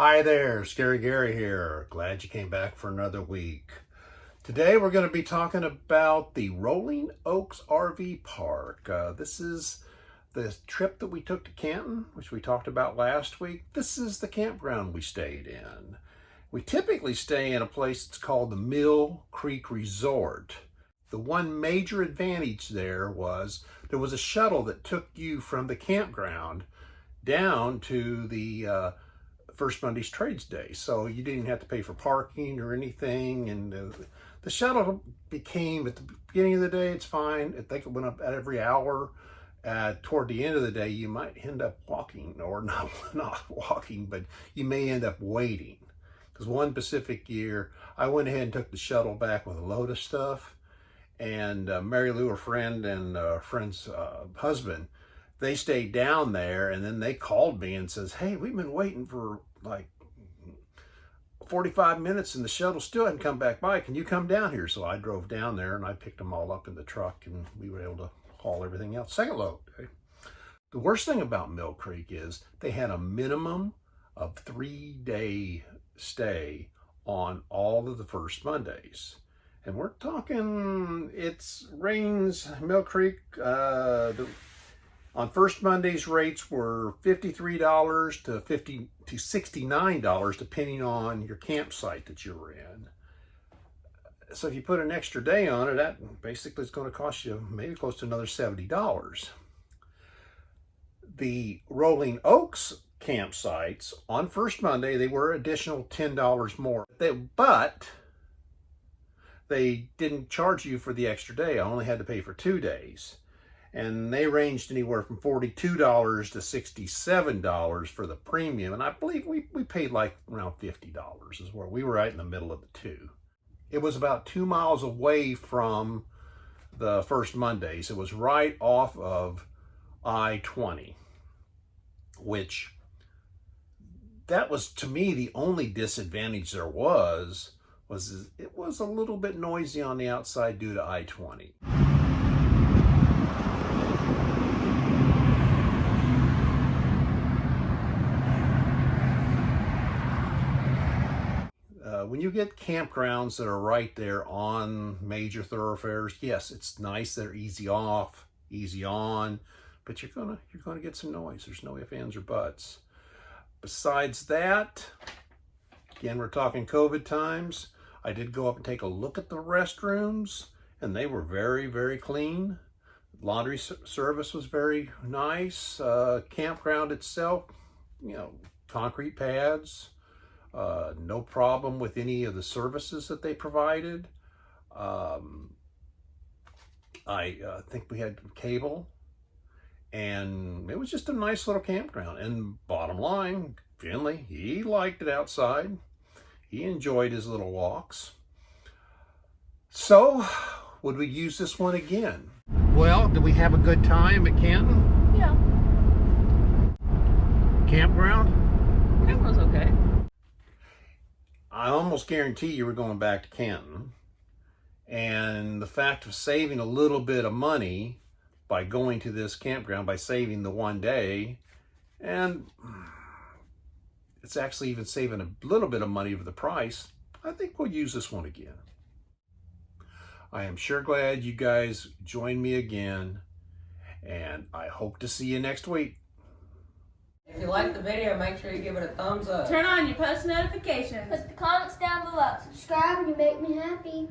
Hi there, Scary Gary here. Glad you came back for another week. Today we're going to be talking about the Rolling Oaks RV Park. This is the trip that we took to Canton, which we talked about last week. This is the campground we stayed in. We typically stay in a place that's called the Mill Creek Resort. The one major advantage there was a shuttle that took you from the campground down to the First Monday's Trades Day, so you didn't have to pay for parking or anything. And the shuttle became, at the beginning of the day, it's fine. I think it went up at every hour. Toward the end of the day, you might end up walking, or not walking, but you may end up waiting. Because one Pacific year, I went ahead and took the shuttle back with a load of stuff, and Mary Lou, her friend, and friend's husband, they stayed down there, and then they called me and says, hey, we've been waiting for like 45 minutes and the shuttle still hadn't come back by. Can you come down here? So I drove down there and I picked them all up in the truck, and we were able to haul everything out. Second load. Okay? The worst thing about Mill Creek is they had a minimum of 3-day stay on all of the first Mondays. And we're talking, it's rains, Mill Creek, on first Monday's rates were $53 to $69, depending on your campsite that you were in. So if you put an extra day on it, that basically is going to cost you maybe close to another $70. The Rolling Oaks campsites on first Monday, they were additional $10 more. But they didn't charge you for the extra day. I only had to pay for 2 days. And they ranged anywhere from $42 to $67 for the premium. And I believe we paid like around $50 is where we were right in the middle of the two. It was about 2 miles away from the first Mondays. It was right off of I-20, which that was, to me, the only disadvantage there was it was a little bit noisy on the outside due to I-20. When you get campgrounds that are right there on major thoroughfares, yes, it's nice. They're easy off, easy on, but you're gonna get some noise. There's no ifs, ands, or buts. Besides that, again, we're talking COVID times. I did go up and take a look at the restrooms, and they were very, very clean. Laundry service was very nice. Campground itself, concrete pads. No problem with any of the services that they provided. I think we had cable, and it was just a nice little campground. And bottom line, Finley, he liked it outside. He enjoyed his little walks. So, would we use this one again? Well, did we have a good time at Canton? Yeah. Campground? It was okay. I almost guarantee you we're going back to Canton. And the fact of saving a little bit of money by going to this campground, by saving the 1 day, and it's actually even saving a little bit of money for the price, I think we'll use this one again. I am sure glad you guys joined me again, and I hope to see you next week. If you like the video, make sure you give it a thumbs up. Turn on your post notifications. Put the comments down below. Subscribe and you make me happy.